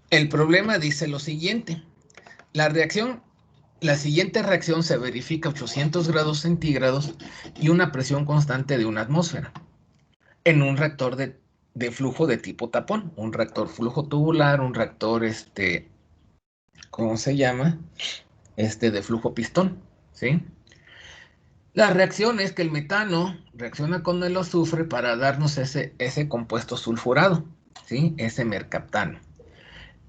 El problema dice lo siguiente. La siguiente reacción se verifica a 800 grados centígrados y una presión constante de una atmósfera en un reactor de flujo de tipo tapón, un reactor flujo tubular, un reactor, ¿cómo se llama? De flujo pistón, ¿sí? La reacción es que el metano reacciona con el azufre para darnos ese compuesto sulfurado, ¿sí? Ese mercaptano.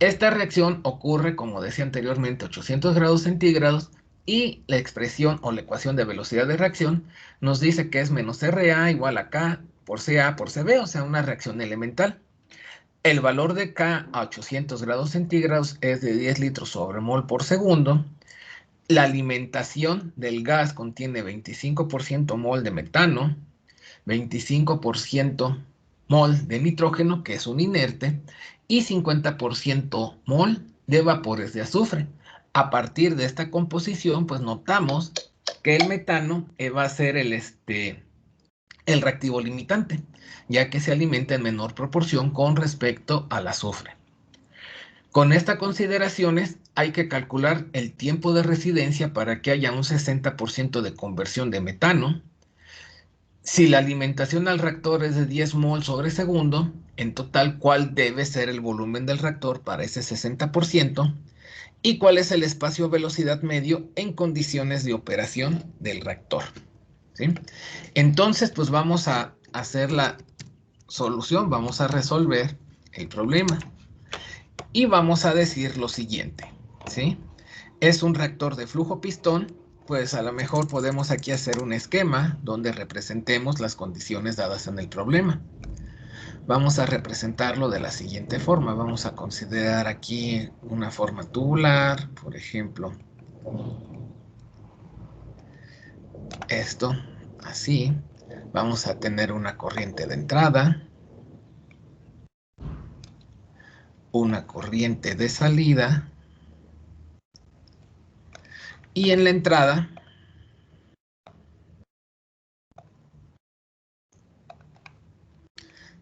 Esta reacción ocurre, como decía anteriormente, a 800 grados centígrados y la expresión o la ecuación de velocidad de reacción nos dice que es menos RA igual a K por CA por CB, o sea, una reacción elemental. El valor de K a 800 grados centígrados es de 10 litros sobre mol por segundo. La alimentación del gas contiene 25% mol de metano, 25% mol de nitrógeno, que es un inerte, y 50% mol de vapores de azufre. A partir de esta composición, pues notamos que el metano va a ser el reactivo limitante, ya que se alimenta en menor proporción con respecto al azufre. Con estas consideraciones hay que calcular el tiempo de residencia para que haya un 60% de conversión de metano. Si la alimentación al reactor es de 10 mol sobre segundo, en total, ¿cuál debe ser el volumen del reactor para ese 60%? ¿Y cuál es el espacio-velocidad medio en condiciones de operación del reactor? ¿Sí? Entonces, pues vamos a hacer la solución, vamos a resolver el problema. Y vamos a decir lo siguiente, ¿sí? Es un reactor de flujo pistón, pues a lo mejor podemos aquí hacer un esquema donde representemos las condiciones dadas en el problema. Vamos a representarlo de la siguiente forma. Vamos a considerar aquí una forma tubular, por ejemplo, esto, así. Vamos a tener una corriente de entrada, una corriente de salida, y en la entrada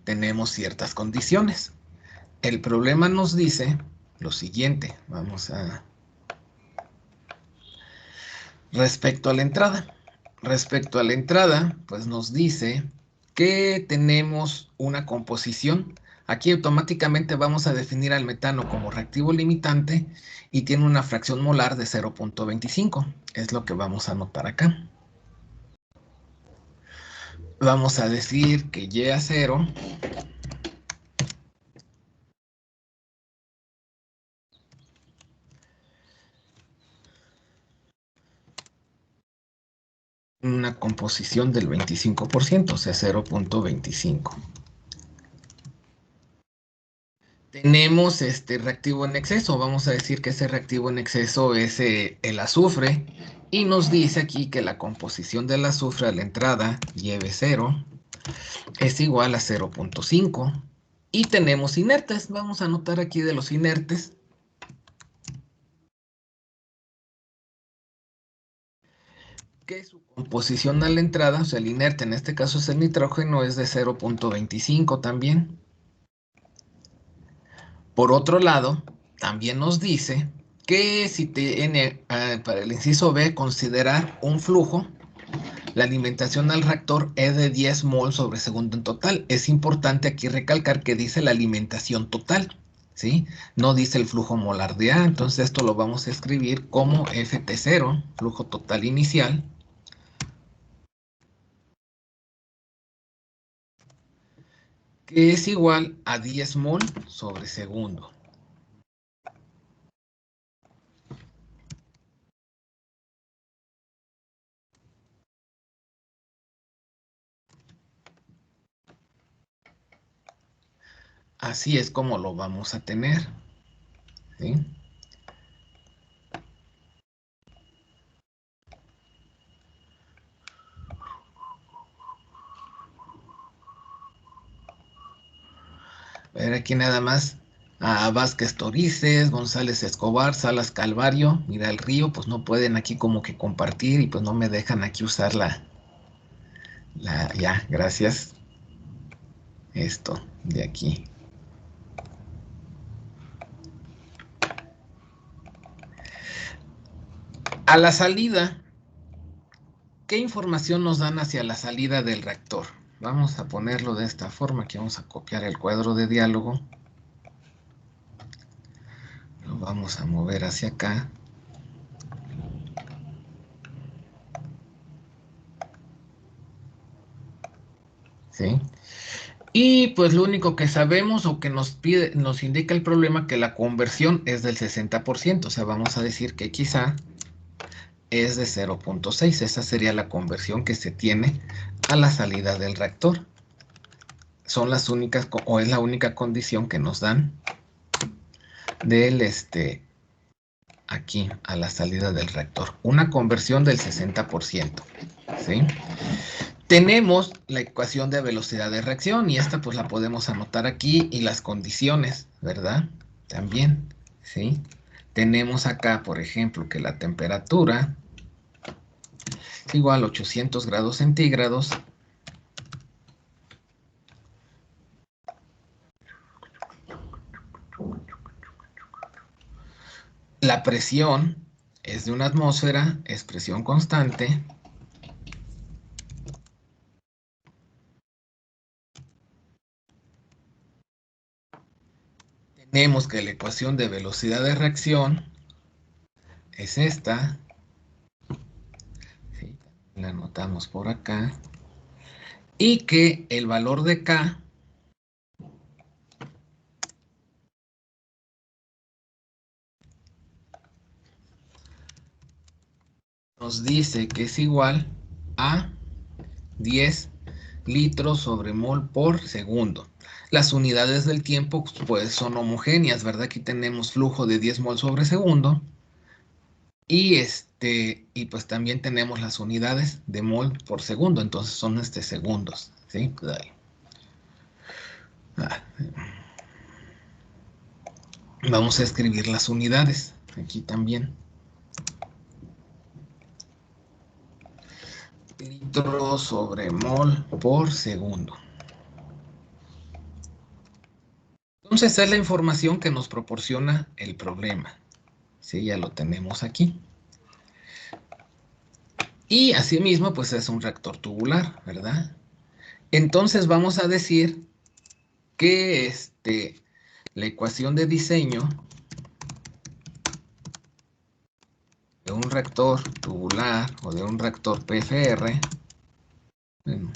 tenemos ciertas condiciones. El problema nos dice lo siguiente. Vamos a... Respecto a la entrada. Respecto a la entrada, pues nos dice que tenemos una composición. Aquí automáticamente vamos a definir al metano como reactivo limitante y tiene una fracción molar de 0.25. Es lo que vamos a anotar acá. Vamos a decir que Y a 0 una composición del 25%, o sea, 0.25. Tenemos este reactivo en exceso, vamos a decir que ese reactivo en exceso es el azufre, y nos dice aquí que la composición del azufre a la entrada, YB0, es igual a 0.5. Y tenemos inertes, vamos a anotar aquí de los inertes. Que su composición a la entrada, o sea, el inerte en este caso es el nitrógeno, es de 0.25 también. Por otro lado, también nos dice que si tiene, para el inciso B, considerar un flujo, la alimentación al reactor es de 10 mol sobre segundo en total. Es importante aquí recalcar que dice la alimentación total, ¿sí? No dice el flujo molar de A, entonces esto lo vamos a escribir como FT0, flujo total inicial, que es igual a 10 mol sobre segundo. Así es como lo vamos a tener, ¿sí? A ver aquí nada más a Vázquez Torices, González Escobar, Salas Calvario, mira el río, pues no pueden aquí como que compartir y pues no me dejan aquí usar ya, gracias, esto de aquí. A la salida, ¿qué información nos dan hacia la salida del reactor? Vamos a ponerlo de esta forma, aquí vamos a copiar el cuadro de diálogo. Lo vamos a mover hacia acá. ¿Sí? Y pues lo único que sabemos o que nos pide, nos indica el problema que la conversión es del 60%. O sea, vamos a decir que quizá es de 0.6. Esa sería la conversión que se tiene a la salida del reactor. Son las únicas, o es la única condición que nos dan del aquí a la salida del reactor. Una conversión del 60%. ¿Sí? Tenemos la ecuación de velocidad de reacción y esta pues la podemos anotar aquí y las condiciones, ¿verdad? También, ¿sí? Tenemos acá, por ejemplo, que la temperatura es igual a 800 grados centígrados. La presión es de una atmósfera, es presión constante. Tenemos que la ecuación de velocidad de reacción es esta. ¿Sí? La anotamos por acá. Y que el valor de K nos dice que es igual a 10 litros sobre mol por segundo. Las unidades del tiempo pues son homogéneas, ¿verdad? Aquí tenemos flujo de 10 mol sobre segundo. Y pues también tenemos las unidades de mol por segundo, entonces son segundos, ¿sí? Vamos a escribir las unidades aquí también. Litro sobre mol por segundo. Entonces es la información que nos proporciona el problema. Sí, ya lo tenemos aquí. Y asimismo, pues es un reactor tubular, ¿verdad? Entonces vamos a decir que la ecuación de diseño de un reactor tubular o de un reactor PFR, bueno,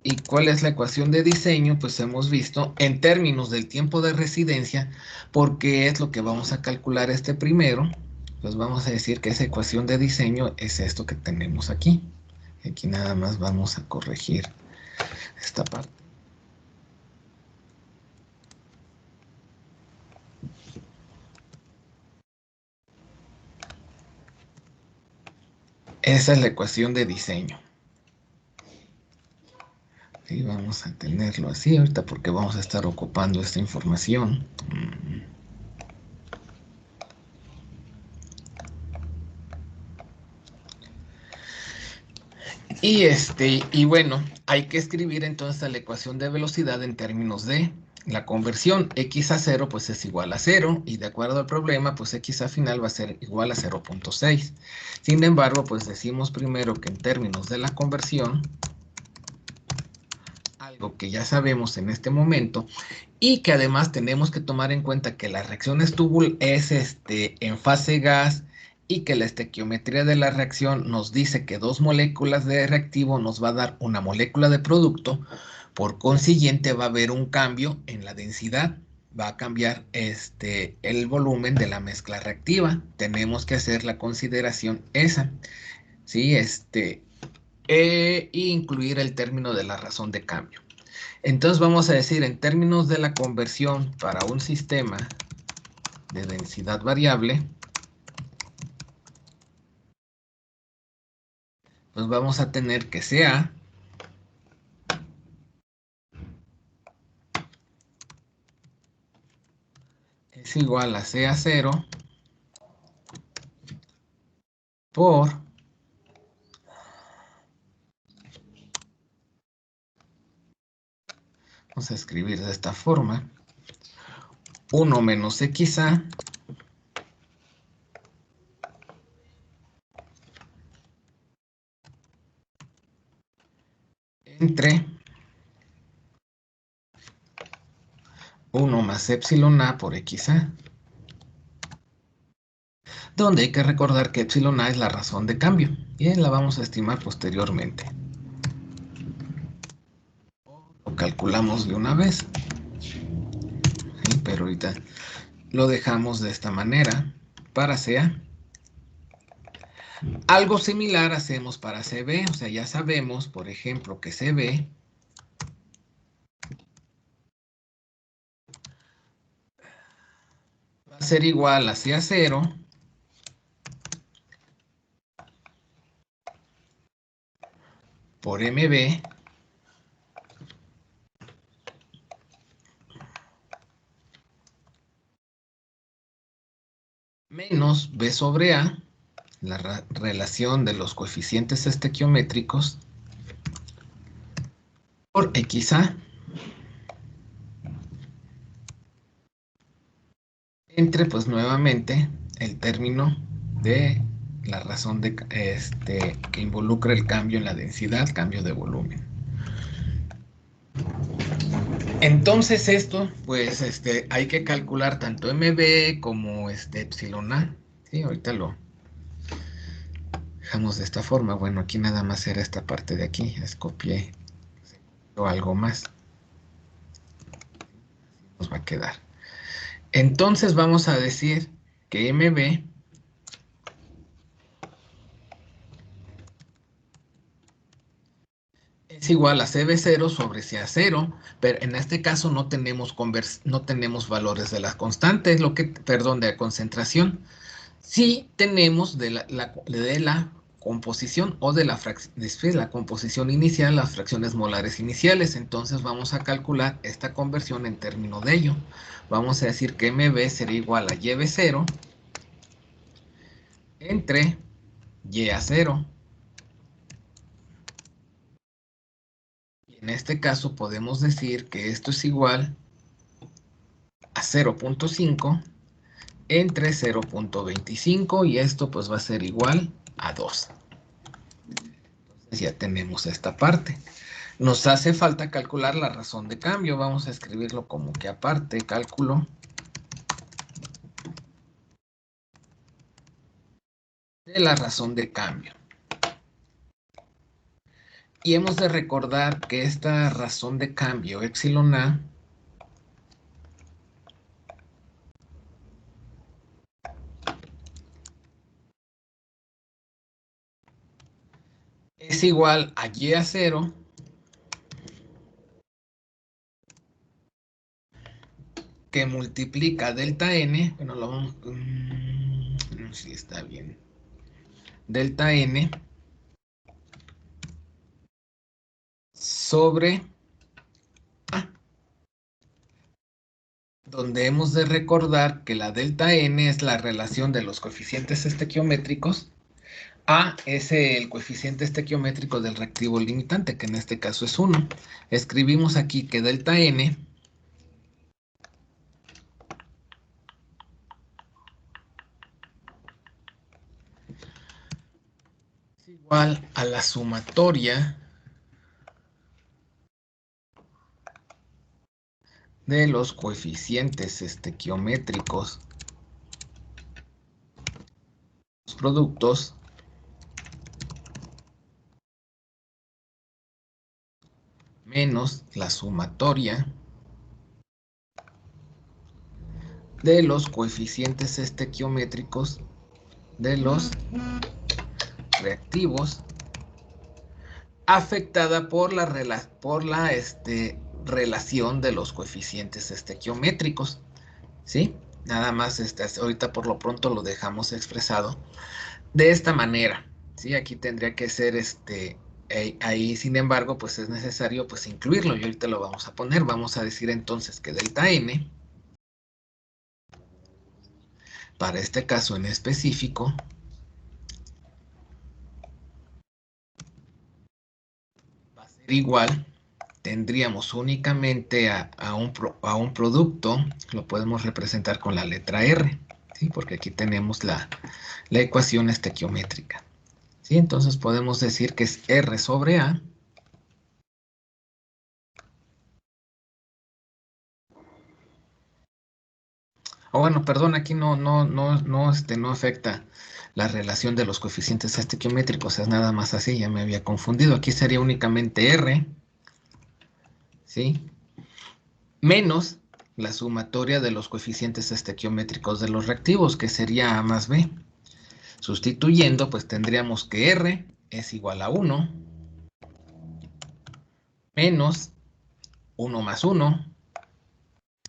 ¿y cuál es la ecuación de diseño? Pues hemos visto en términos del tiempo de residencia, porque es lo que vamos a calcular primero, pues vamos a decir que esa ecuación de diseño es esto que tenemos aquí. Aquí nada más vamos a corregir esta parte. Esa es la ecuación de diseño. Y vamos a tenerlo así ahorita porque vamos a estar ocupando esta información. Y bueno, hay que escribir entonces la ecuación de velocidad en términos de la conversión. X a 0 pues es igual a 0 y de acuerdo al problema pues X a final va a ser igual a 0.6. Sin embargo, pues decimos primero que en términos de la conversión, algo que ya sabemos en este momento, y que además tenemos que tomar en cuenta que la reacción es en fase gas y que la estequiometría de la reacción nos dice que dos moléculas de reactivo nos va a dar una molécula de producto, por consiguiente va a haber un cambio en la densidad, va a cambiar el volumen de la mezcla reactiva. Tenemos que hacer la consideración esa, ¿sí? E incluir el término de la razón de cambio. Entonces vamos a decir, en términos de la conversión para un sistema de densidad variable, pues vamos a tener que CA es igual a CA0 por Vamos a escribir de esta forma. 1 menos XA entre 1 más epsilon A por XA, donde hay que recordar que epsilon A es la razón de cambio, y la vamos a estimar posteriormente. Lo calculamos de una vez, ¿sí? Pero ahorita lo dejamos de esta manera para CA. Algo similar hacemos para CB, o sea, ya sabemos, por ejemplo, que CB va a ser igual a CA0 por MB menos B sobre A, la relación de los coeficientes estequiométricos, por XA entre, pues nuevamente, el término de la razón de, que involucra el cambio en la densidad, cambio de volumen. Entonces esto, pues hay que calcular tanto MB como epsilon A. Sí, ahorita lo dejamos de esta forma. Bueno, aquí nada más era esta parte de aquí. Copié o algo más. Nos va a quedar. Entonces vamos a decir que MB es igual a CB0 sobre CA0, pero en este caso no tenemos valores de las constantes, perdón, de la concentración. Sí tenemos de la composición o de la composición inicial, las fracciones molares iniciales. Entonces vamos a calcular esta conversión en términos de ello. Vamos a decir que MB será igual a YB0 entre YA0. En este caso podemos decir que esto es igual a 0.5 entre 0.25 y esto pues va a ser igual a 2. Entonces ya tenemos esta parte. Nos hace falta calcular la razón de cambio. Vamos a escribirlo como que aparte, cálculo de la razón de cambio. Y hemos de recordar que esta razón de cambio, epsilon A, es igual a Y a 0 que multiplica delta N, bueno, lo vamos, no sé si está bien, delta N sobre A, donde hemos de recordar que la delta N es la relación de los coeficientes estequiométricos. A es el coeficiente estequiométrico del reactivo limitante, que en este caso es 1. Escribimos aquí que delta N es igual a la sumatoria de los coeficientes estequiométricos, los productos, menos la sumatoria de los coeficientes estequiométricos de los reactivos, afectada por la relación de los coeficientes estequiométricos, ¿sí? Nada más, ahorita por lo pronto lo dejamos expresado de esta manera, ¿sí? Aquí tendría que ser, ahí, sin embargo, pues es necesario, pues, incluirlo, y ahorita lo vamos a poner. Vamos a decir entonces que delta N, para este caso en específico, va a ser igual tendríamos únicamente a un producto, lo podemos representar con la letra R, ¿sí? Porque aquí tenemos la ecuación estequiométrica, ¿sí? Entonces podemos decir que es R sobre A. O bueno, perdón, aquí no afecta la relación de los coeficientes estequiométricos, es nada más así, ya me había confundido. Aquí sería únicamente R, ¿sí? Menos la sumatoria de los coeficientes estequiométricos de los reactivos, que sería A más B. Sustituyendo, pues tendríamos que R es igual a 1 menos 1 más 1,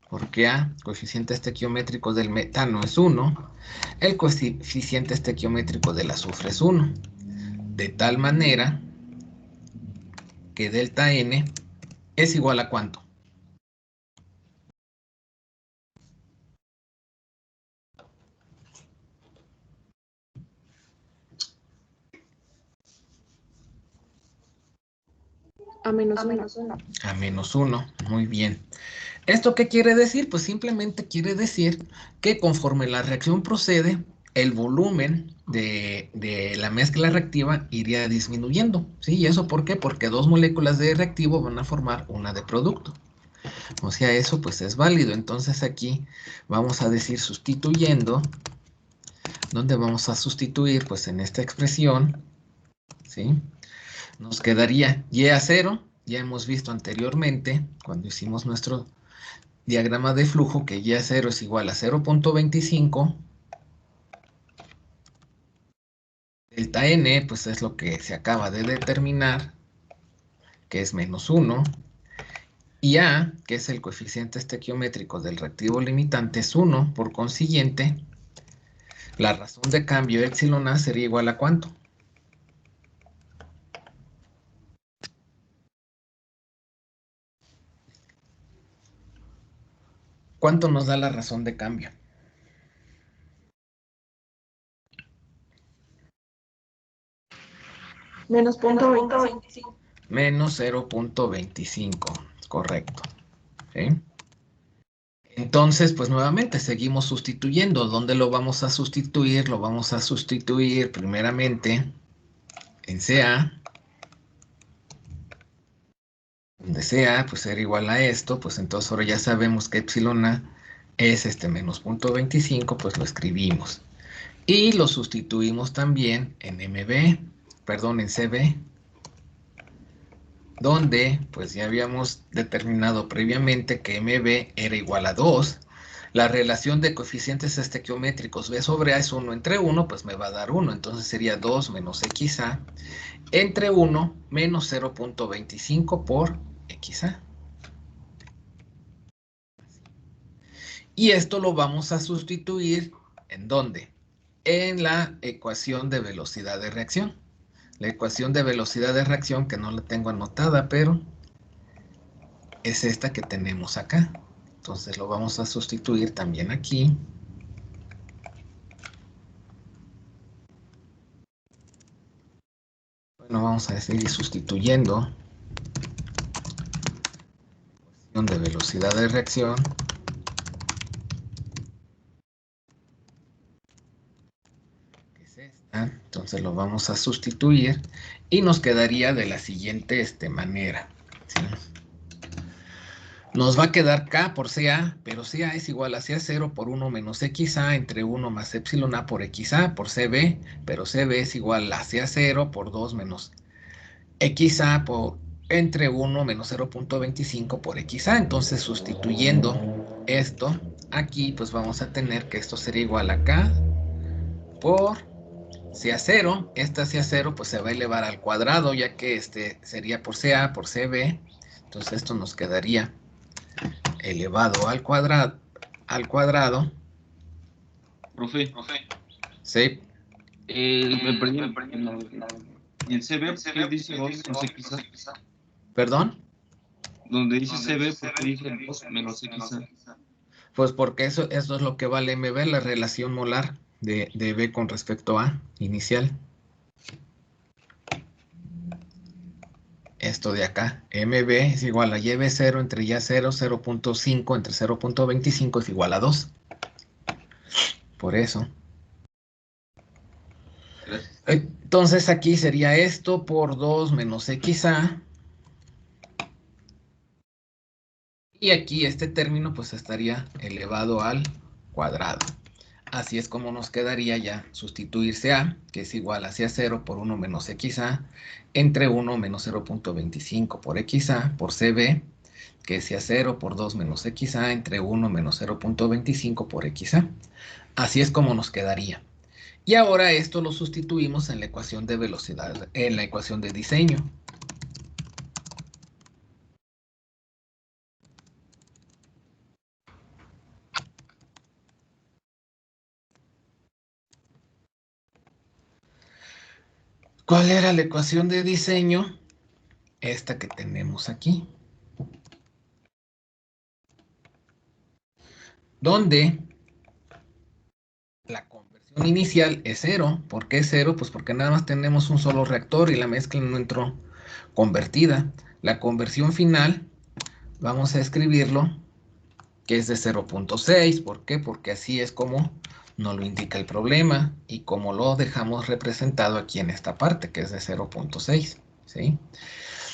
porque A, coeficiente estequiométrico del metano es 1, el coeficiente estequiométrico del azufre es 1, de tal manera que delta N es igual a ¿cuánto? A menos 1. A menos 1, muy bien. ¿Esto qué quiere decir? Pues simplemente quiere decir que conforme la reacción procede, el volumen de la mezcla reactiva iría disminuyendo, ¿sí? ¿Y eso por qué? Porque dos moléculas de reactivo van a formar una de producto. O sea, eso pues es válido. Entonces aquí vamos a decir sustituyendo. ¿Dónde vamos a sustituir? Pues en esta expresión, ¿sí? Nos quedaría Y a 0. Ya hemos visto anteriormente, cuando hicimos nuestro diagrama de flujo, que Y a 0 es igual a 0.25. Delta N, pues es lo que se acaba de determinar, que es menos 1. Y A, que es el coeficiente estequiométrico del reactivo limitante, es 1. Por consiguiente, la razón de cambio epsilon A sería igual a ¿cuánto? ¿Cuánto nos da la razón de cambio? Menos 0.25. Menos 0.25, correcto. ¿Sí? Entonces, pues nuevamente seguimos sustituyendo. ¿Dónde lo vamos a sustituir? Lo vamos a sustituir primeramente en CA. Donde CA pues era igual a esto, pues entonces ahora ya sabemos que epsilon A es menos 0.25, pues lo escribimos. Y lo sustituimos también en MB, perdón, en CB, donde pues ya habíamos determinado previamente que MB era igual a 2. La relación de coeficientes estequiométricos B sobre A es 1 entre 1, pues me va a dar 1. Entonces sería 2 menos XA entre 1 menos 0.25 por XA. Y esto lo vamos a sustituir, ¿en dónde? En la ecuación de velocidad de reacción. La ecuación de velocidad de reacción, que no la tengo anotada, pero es esta que tenemos acá. Entonces lo vamos a sustituir también aquí. Bueno, vamos a seguir sustituyendo. Ecuación de velocidad de reacción. Que es esta. Entonces lo vamos a sustituir. Y nos quedaría de la siguiente manera. ¿Sí? Nos va a quedar K por CA, pero CA es igual a CA0 por 1 menos XA entre 1 más epsilon A por XA por CB, pero CB es igual a CA0 por 2 menos XA por entre 1 menos 0.25 por XA. Entonces, sustituyendo esto aquí, pues vamos a tener que esto sería igual a K por CA0. Esta CA0 pues se va a elevar al cuadrado, ya que sería por CA por CB. Entonces, esto nos quedaría elevado al cuadrado. Profe, Sí. me perdí en el CB, ¿por qué dice 2 menos XA? ¿Perdón? Donde dice CB, ¿por qué dice 2 menos XA? Pues porque eso es lo que vale MB, la relación molar de B con respecto a inicial. esto de acá, MB es igual a YB0 entre Y0, 0.5 entre 0.25 es igual a 2. Por eso. Gracias. Entonces aquí sería esto por 2 menos XA. Y aquí este término pues estaría elevado al cuadrado. Así es como nos quedaría ya sustituirse A, que es igual hacia 0 por 1 menos XA, entre 1 menos 0.25 por XA por CB, que es hacia 0 por 2 menos XA, entre 1 menos 0.25 por XA. Así es como nos quedaría. Y ahora esto lo sustituimos en la ecuación de velocidad, en la ecuación de diseño. ¿Cuál era la ecuación de diseño? Esta que tenemos aquí. Donde la conversión inicial es 0. ¿Por qué 0? Pues porque nada más tenemos un solo reactor y la mezcla no entró convertida. La conversión final, vamos a escribirlo, que es de 0.6. ¿Por qué? Porque así es como nos lo indica el problema y como lo dejamos representado aquí en esta parte, que es de 0.6. ¿Sí?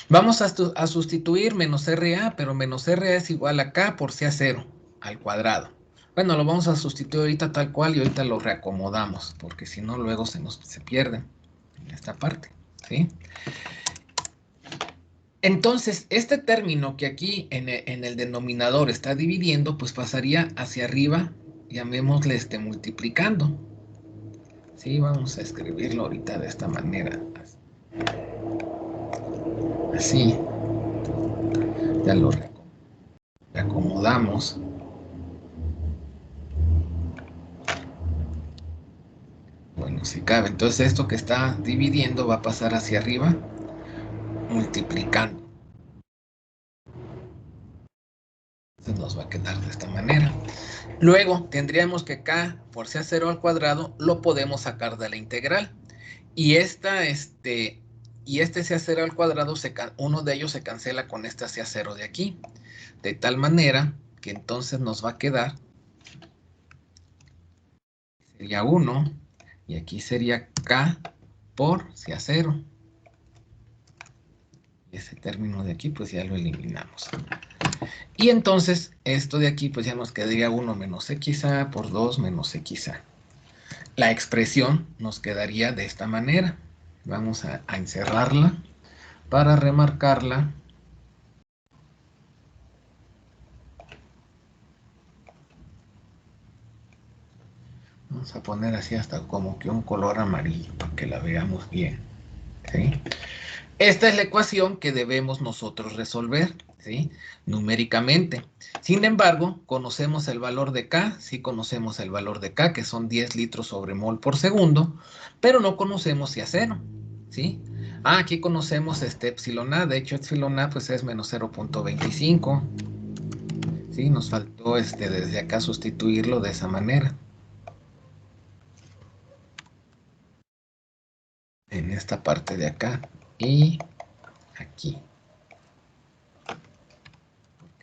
Vamos a sustituir menos RA, pero menos RA es igual a K por CA0 al cuadrado. Bueno, lo vamos a sustituir ahorita tal cual y ahorita lo reacomodamos, porque si no luego se pierde en esta parte, ¿sí? Entonces, este término que aquí en el denominador está dividiendo, pues pasaría hacia arriba, llamémosle multiplicando. Sí, vamos a escribirlo ahorita de esta manera. Así. Ya lo reacomodamos. Bueno, si cabe. Entonces esto que está dividiendo va a pasar hacia arriba, multiplicando. Entonces nos va a quedar de esta manera. Luego tendríamos que K por CA0 al cuadrado lo podemos sacar de la integral. Y este CA0 al cuadrado, uno de ellos se cancela con esta CA0 de aquí. De tal manera que entonces nos va a quedar, sería 1, y aquí sería K por CA0. Y ese término de aquí pues ya lo eliminamos. Y entonces esto de aquí pues ya nos quedaría 1 menos XA por 2 menos XA. La expresión nos quedaría de esta manera. Vamos a encerrarla para remarcarla. Vamos a poner así hasta como que un color amarillo para que la veamos bien. ¿Sí? Esta es la ecuación que debemos nosotros resolver, ¿sí? Numéricamente. Sin embargo, conocemos el valor de K, sí conocemos el valor de K, que son 10 litros sobre mol por segundo, pero no conocemos CA0, ¿sí? Aquí conocemos epsilon A, de hecho epsilon A pues es menos 0.25, ¿sí? Nos faltó desde acá sustituirlo de esa manera. En esta parte de acá y aquí.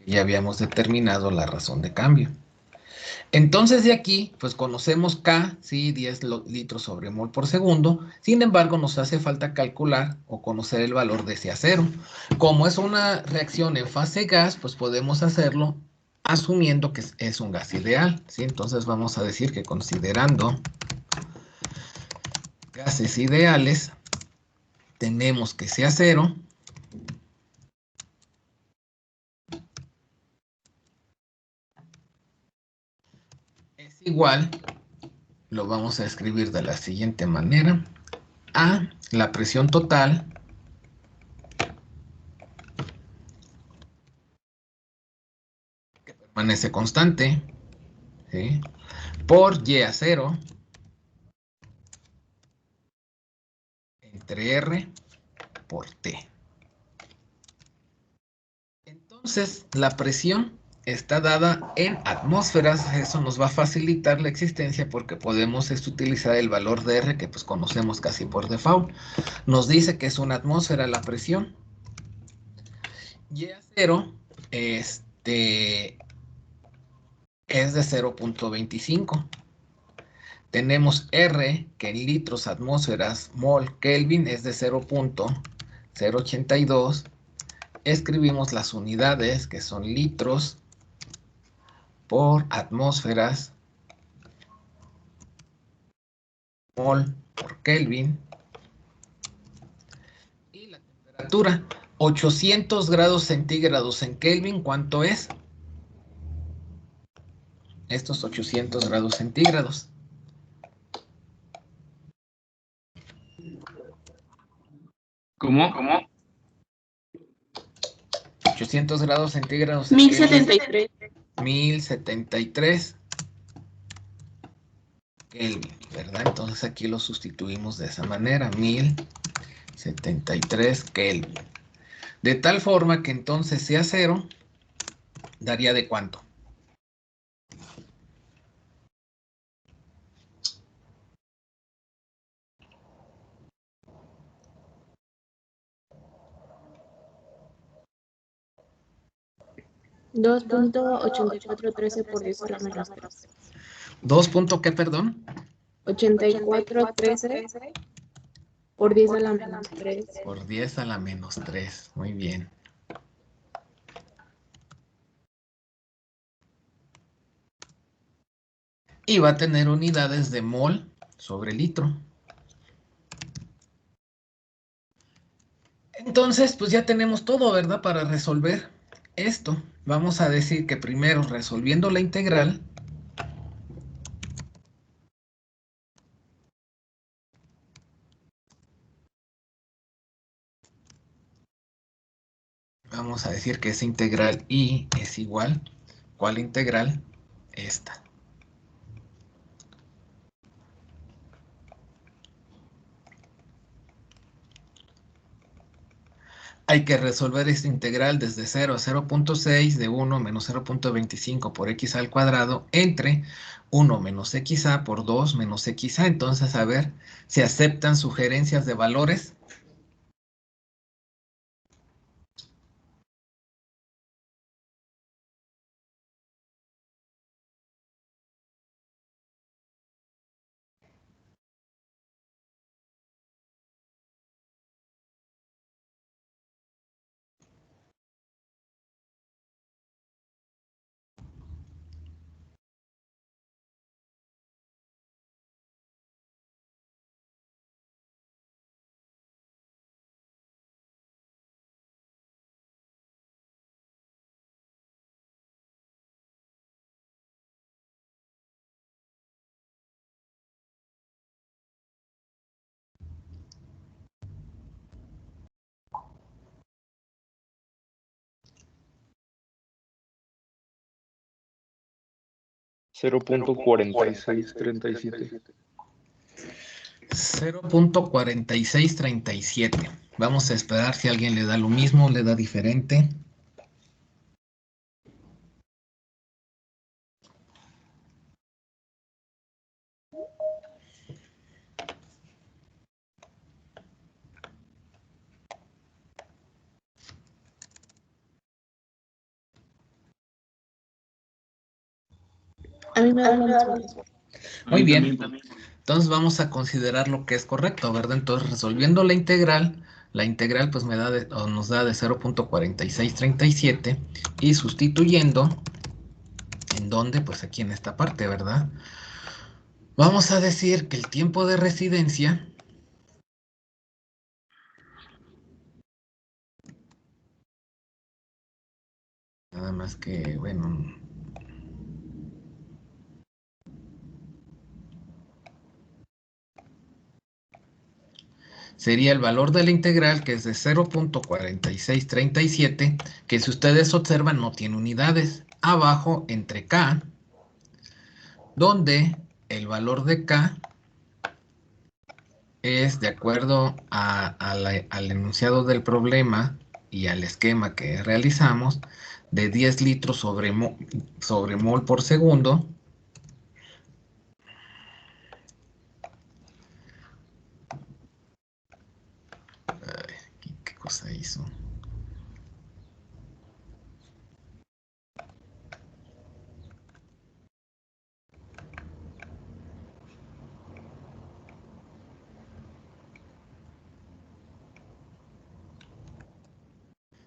Ya habíamos determinado la razón de cambio. Entonces de aquí, pues conocemos K, ¿sí? 10 litros sobre mol por segundo. Sin embargo, nos hace falta calcular o conocer el valor de CA0. Como es una reacción en fase gas, pues podemos hacerlo asumiendo que es un gas ideal, ¿sí? Entonces vamos a decir que considerando gases ideales, tenemos que CA0 es igual, lo vamos a escribir de la siguiente manera, a la presión total que permanece constante, ¿sí? Por YA0 entre R por T. Entonces, la presión está dada en atmósferas. Eso nos va a facilitar la existencia porque podemos utilizar el valor de R que pues conocemos casi por default. Nos dice que es una atmósfera la presión. Y a 0 es de 0.25. Tenemos R, que en litros, atmósferas, mol, Kelvin es de 0.082. Escribimos las unidades, que son litros por atmósferas, mol por Kelvin. Y la temperatura, 800 grados centígrados en Kelvin, ¿cuánto es? Estos 800 grados centígrados. ¿Cómo? 800 grados centígrados en 1073. 1073 Kelvin, ¿verdad? Entonces aquí lo sustituimos de esa manera, 1073 Kelvin. De tal forma que entonces sea 0, daría de cuánto. Dos punto 8413 por 10 a la menos 3. 2 punto ¿qué, perdón? 8413 por 10 a la menos 3. Por 10 a la menos 3. Muy bien. Y va a tener unidades de mol sobre litro. Entonces, pues ya tenemos todo, ¿verdad? Para resolver esto. Vamos a decir que primero, resolviendo la integral, vamos a decir que esa integral y es igual. ¿Cuál integral? Esta. Hay que resolver esta integral desde 0 a 0.6 de 1 menos 0.25 por x al cuadrado entre 1 menos xa por 2 menos xa. Entonces, a ver si aceptan sugerencias de valores. Cero punto cuarenta y seis treinta y siete. 0.4637. Vamos a esperar si alguien le da lo mismo, le da diferente. A mí me da lo mismo. Muy bien. Entonces vamos a considerar lo que es correcto, ¿verdad? Entonces, resolviendo la integral pues nos da de 0.4637 y sustituyendo, ¿en dónde? Pues aquí en esta parte, ¿verdad? Vamos a decir que el tiempo de residencia nada más que, bueno, sería el valor de la integral, que es de 0.4637, que si ustedes observan no tiene unidades. Abajo, entre k, donde el valor de k es, de acuerdo al enunciado del problema y al esquema que realizamos, de 10 litros sobre mol por segundo. Ay, ¿qué cosa hizo?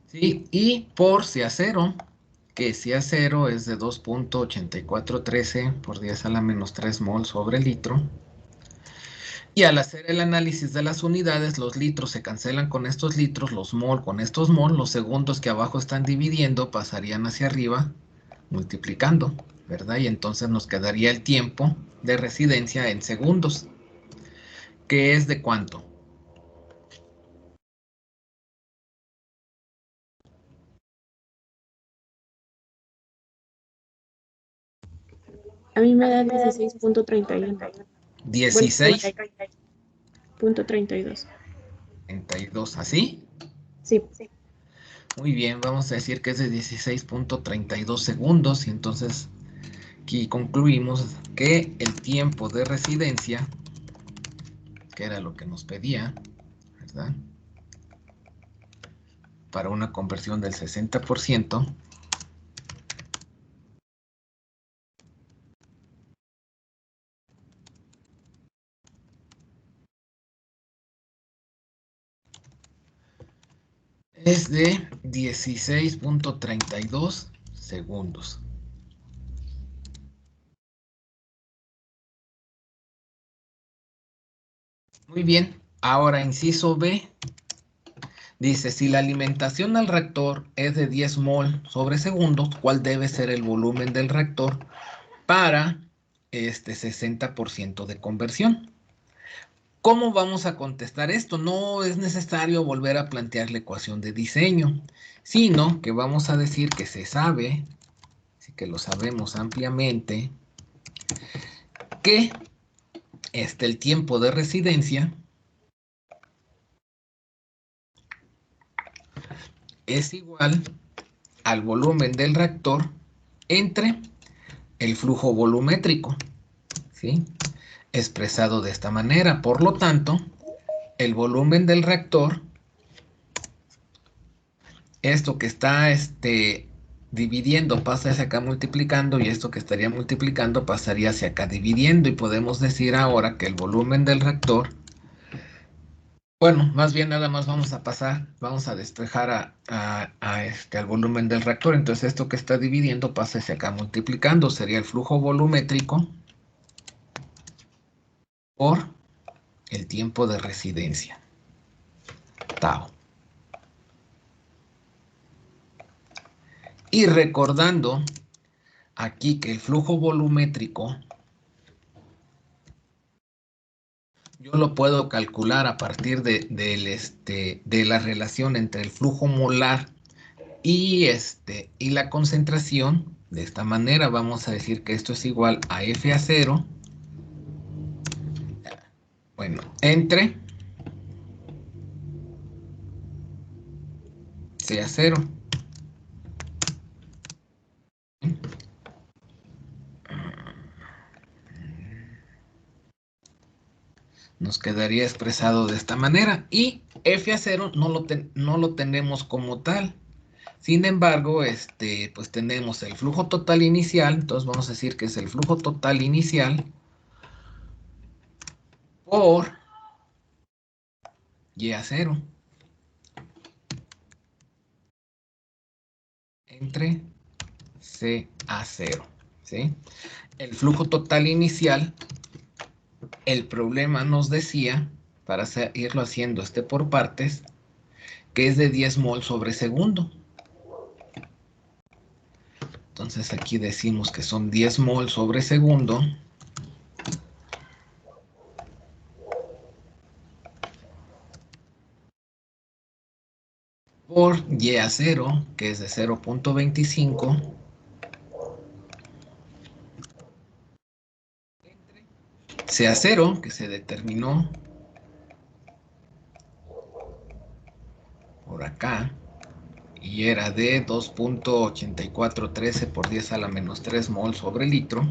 ¿sí? Y por CA0, que CA0 es de 2.8413 por 10 a la menos 3 mol sobre litro. Y al hacer el análisis de las unidades, los litros se cancelan con estos litros, los mol con estos mol, los segundos que abajo están dividiendo pasarían hacia arriba multiplicando, ¿verdad? Y entonces nos quedaría el tiempo de residencia en segundos, que es de ¿cuánto? A mí me dan 16.31. Bueno, 16, 16.32. 32, ¿así? Sí. Muy bien, vamos a decir que es de 16.32 segundos y entonces aquí concluimos que el tiempo de residencia, que era lo que nos pedía, ¿verdad? Para una conversión del 60%, es de 16.32 segundos. Muy bien, ahora inciso B. Dice, si la alimentación al reactor es de 10 mol sobre segundo, ¿cuál debe ser el volumen del reactor para este 60% de conversión? ¿Cómo vamos a contestar esto? No es necesario volver a plantear la ecuación de diseño, sino que vamos a decir que se sabe, así que lo sabemos ampliamente, que el tiempo de residencia es igual al volumen del reactor entre el flujo volumétrico, ¿sí? Expresado de esta manera. Por lo tanto, el volumen del reactor, esto que está dividiendo pasa hacia acá multiplicando y esto que estaría multiplicando pasaría hacia acá dividiendo y podemos decir ahora que el volumen del reactor, bueno, más bien nada más vamos a pasar, vamos a despejar al volumen del reactor, entonces esto que está dividiendo pasa hacia acá multiplicando, sería el flujo volumétrico por el tiempo de residencia, tau. Y recordando aquí que el flujo volumétrico yo lo puedo calcular a partir de la relación entre el flujo molar y la concentración. De esta manera vamos a decir que esto es igual a FA0, bueno, entre CA0. Nos quedaría expresado de esta manera y FA0 no lo tenemos como tal. Sin embargo, pues tenemos el flujo total inicial, entonces vamos a decir que es el flujo total inicial por YA0 entre CA0, ¿sí? El flujo total inicial, el problema nos decía, para irlo haciendo por partes, que es de 10 mol sobre segundo. Entonces aquí decimos que son 10 mol sobre segundo. Por YA0, que es de 0.25. CA0, que se determinó por acá, y era de 2.8413 por 10 a la menos 3 mol sobre litro.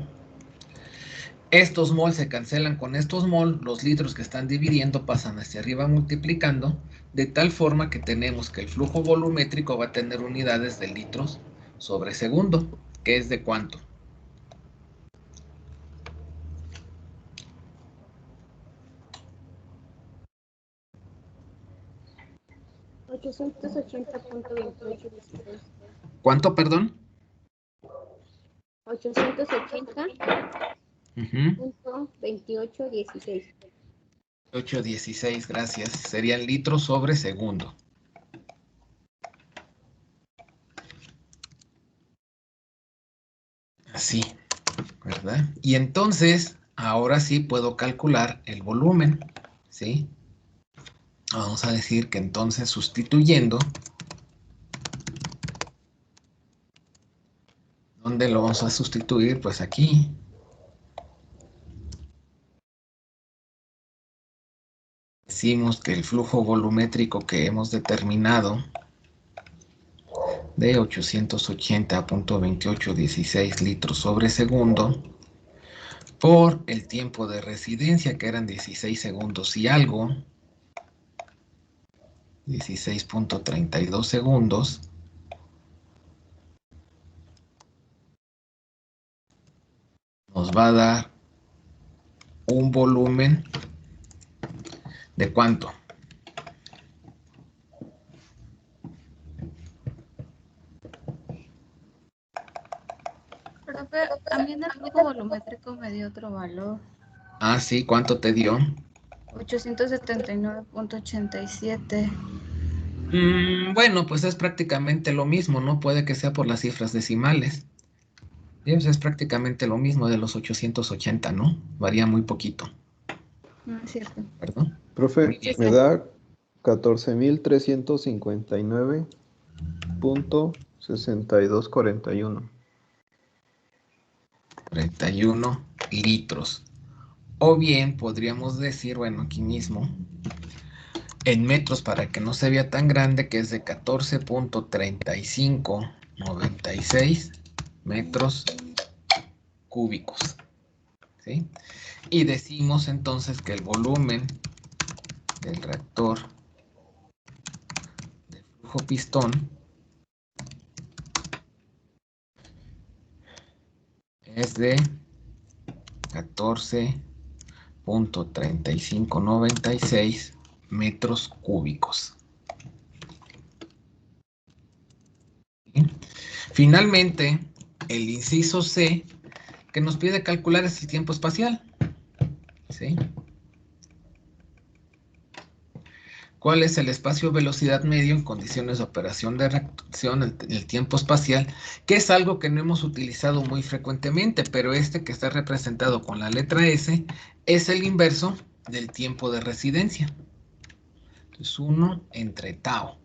Estos mol se cancelan con estos mol, los litros que están dividiendo pasan hacia arriba multiplicando, de tal forma que tenemos que el flujo volumétrico va a tener unidades de litros sobre segundo, que es de ¿cuánto? 880.2816. ¿Cuánto, perdón? 880.2816. 816, gracias. Serían litros sobre segundo. Así, ¿verdad? Y entonces, ahora sí puedo calcular el volumen, ¿sí? Vamos a decir que entonces sustituyendo, ¿dónde lo vamos a sustituir? Pues aquí. Decimos que el flujo volumétrico que hemos determinado de 880.2816 litros sobre segundo por el tiempo de residencia que eran 16 segundos y algo, 16.32 segundos, nos va a dar un volumen ¿de cuánto? Profe, a mí en el flujo volumétrico me dio otro valor. Ah, sí, ¿cuánto te dio? 879.87. Bueno, pues es prácticamente lo mismo, ¿no? Puede que sea por las cifras decimales. Pues es prácticamente lo mismo de los 880, ¿no? Varía muy poquito. No es cierto. ¿Perdón? Profe, Sí, me sí. da 14.359.6241. 31 litros. O bien podríamos decir, bueno, aquí mismo, en metros para que no se vea tan grande, que es de 14.3596 metros cúbicos. ¿Sí? Y decimos entonces que el volumen del reactor de flujo pistón es de 14.3596 metros cúbicos. ¿Sí? Finalmente, el inciso C, que nos pide calcular el tiempo espacial. ¿Sí? ¿Cuál es el espacio-velocidad medio en condiciones de operación de reacción, el tiempo espacial? Que es algo que no hemos utilizado muy frecuentemente, pero este que está representado con la letra S es el inverso del tiempo de residencia. Entonces, 1 entre tau.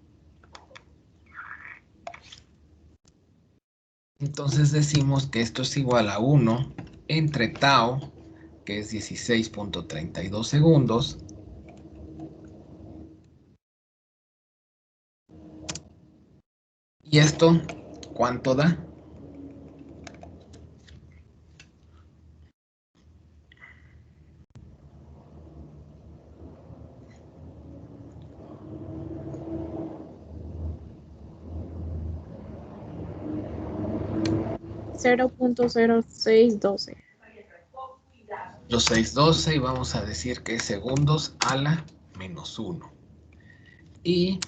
Entonces decimos que esto es igual a 1 entre tau, que es 16.32 segundos, ¿y esto cuánto da? $0.0612. Los 612 y vamos a decir que es segundos a la menos 1. Y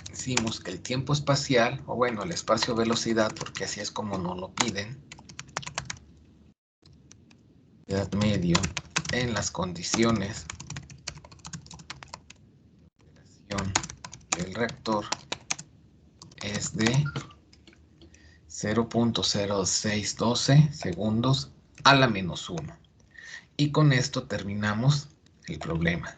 decimos que el tiempo espacial, o bueno, el espacio-velocidad, porque así es como nos lo piden, velocidad medio en las condiciones de operación del reactor es de 0.0612 segundos a la menos 1. Y con esto terminamos el problema.